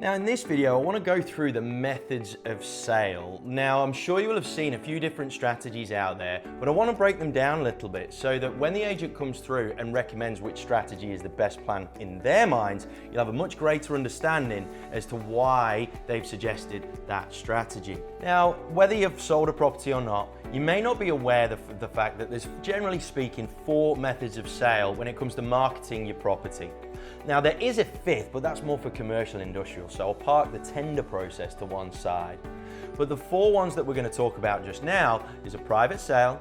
Now in this video, I want to go through the methods of sale. Now I'm sure you will have seen a few different strategies out there, but I want to break them down a little bit so that when the agent comes through and recommends which strategy is the best plan in their minds, you'll have a much greater understanding as to why they've suggested that strategy. Now, whether you've sold a property or not, you may not be aware of the fact that there's, generally speaking, 4 methods of sale when it comes to marketing your property. Now there is a 5th, but that's more for commercial and industrial, so I'll park the tender process to one side. But the 4 ones that we're going to talk about just now is a private sale,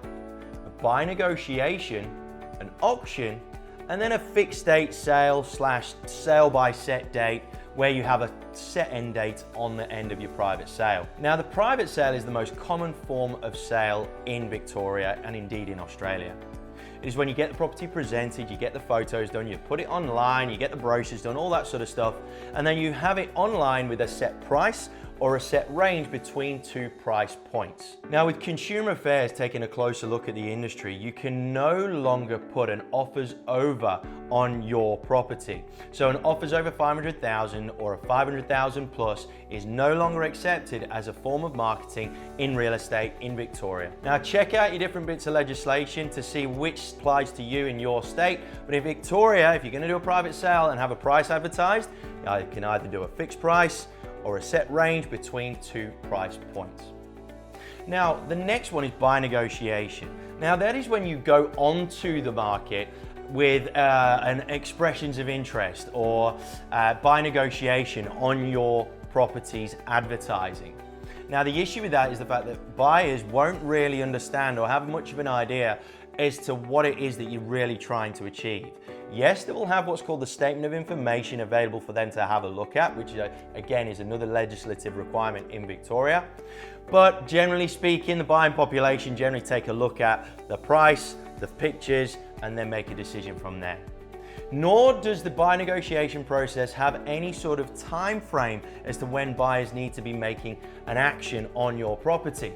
a buy negotiation, an auction, and then a fixed date sale / sale by set date, where you have a set end date on the end of your private sale. Now the private sale is the most common form of sale in Victoria and indeed in Australia. It is when you get the property presented, you get the photos done, you put it online, you get the brochures done, all that sort of stuff, and then you have it online with a set price or a set range between 2 price points. Now with Consumer Affairs taking a closer look at the industry, you can no longer put an offers over on your property. So an offers over 500,000 or a 500,000 plus is no longer accepted as a form of marketing in real estate in Victoria. Now check out your different bits of legislation to see which applies to you in your state, but in Victoria, if you're going to do a private sale and have a price advertised, you can either do a fixed price or a set range between 2 price points. Now, the next one is buy negotiation. Now, that is when you go onto the market with an expressions of interest or buy negotiation on your property's advertising. Now, the issue with that is the fact that buyers won't really understand or have much of an idea as to what it is that you're really trying to achieve. Yes, they will have what's called the statement of information available for them to have a look at, which again is another legislative requirement in Victoria. But generally speaking, the buying population generally take a look at the price, the pictures, and then make a decision from there. Nor does the buy negotiation process have any sort of time frame as to when buyers need to be making an action on your property.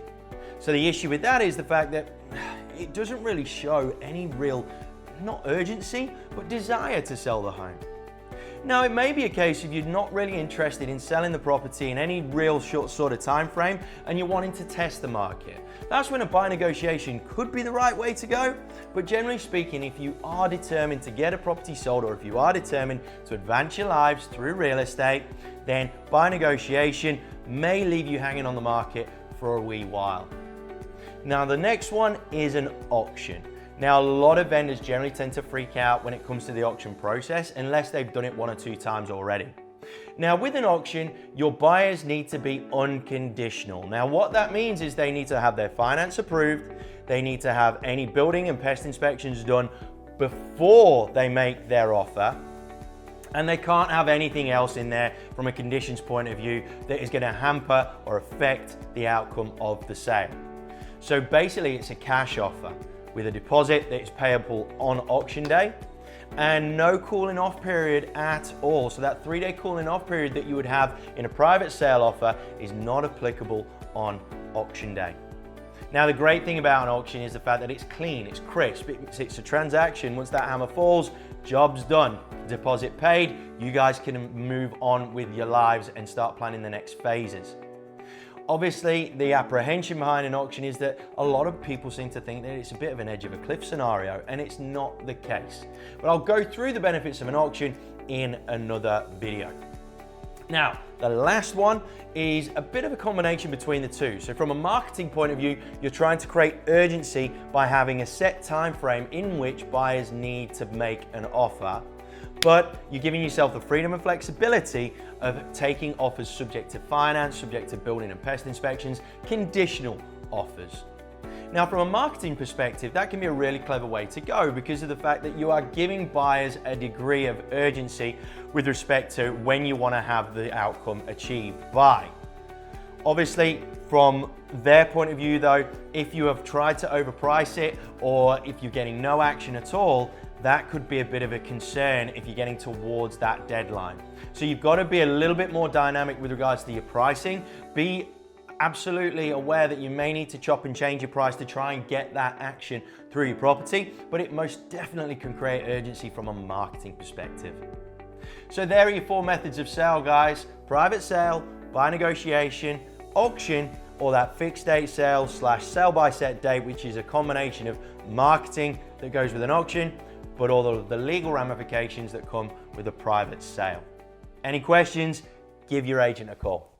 So the issue with that is the fact that it doesn't really show any real, not urgency, but desire to sell the home. Now, it may be a case if you're not really interested in selling the property in any real short sort of time frame and you're wanting to test the market. That's when a buy negotiation could be the right way to go. But generally speaking, if you are determined to get a property sold or if you are determined to advance your lives through real estate, then buy negotiation may leave you hanging on the market for a wee while. Now, the next one is an auction. Now, a lot of vendors generally tend to freak out when it comes to the auction process unless they've done it 1 or 2 times already. Now, with an auction, your buyers need to be unconditional. Now, what that means is they need to have their finance approved, they need to have any building and pest inspections done before they make their offer, and they can't have anything else in there from a conditions point of view that is going to hamper or affect the outcome of the sale. So basically, it's a cash offer with a deposit that is payable on auction day and no cooling off period at all. So that 3-day cooling off period that you would have in a private sale offer is not applicable on auction day. Now, the great thing about an auction is the fact that it's clean, it's crisp, it's a transaction. Once that hammer falls, job's done, deposit paid, you guys can move on with your lives and start planning the next phases. Obviously, the apprehension behind an auction is that a lot of people seem to think that it's a bit of an edge of a cliff scenario, and it's not the case. But I'll go through the benefits of an auction in another video. Now, the last one is a bit of a combination between the two. So from a marketing point of view, you're trying to create urgency by having a set time frame in which buyers need to make an offer, but you're giving yourself the freedom and flexibility of taking offers subject to finance, subject to building and pest inspections, conditional offers. Now, from a marketing perspective, that can be a really clever way to go because of the fact that you are giving buyers a degree of urgency with respect to when you want to have the outcome achieved by. Obviously, from their point of view though, if you have tried to overprice it or if you're getting no action at all, that could be a bit of a concern if you're getting towards that deadline. So you've got to be a little bit more dynamic with regards to your pricing. Be absolutely aware that you may need to chop and change your price to try and get that action through your property, but it most definitely can create urgency from a marketing perspective. So there are your 4 methods of sale, guys. Private sale, buy negotiation, auction, or that fixed date sale / sell by set date, which is a combination of marketing that goes with an auction, but all of the legal ramifications that come with a private sale. Any questions? Give your agent a call.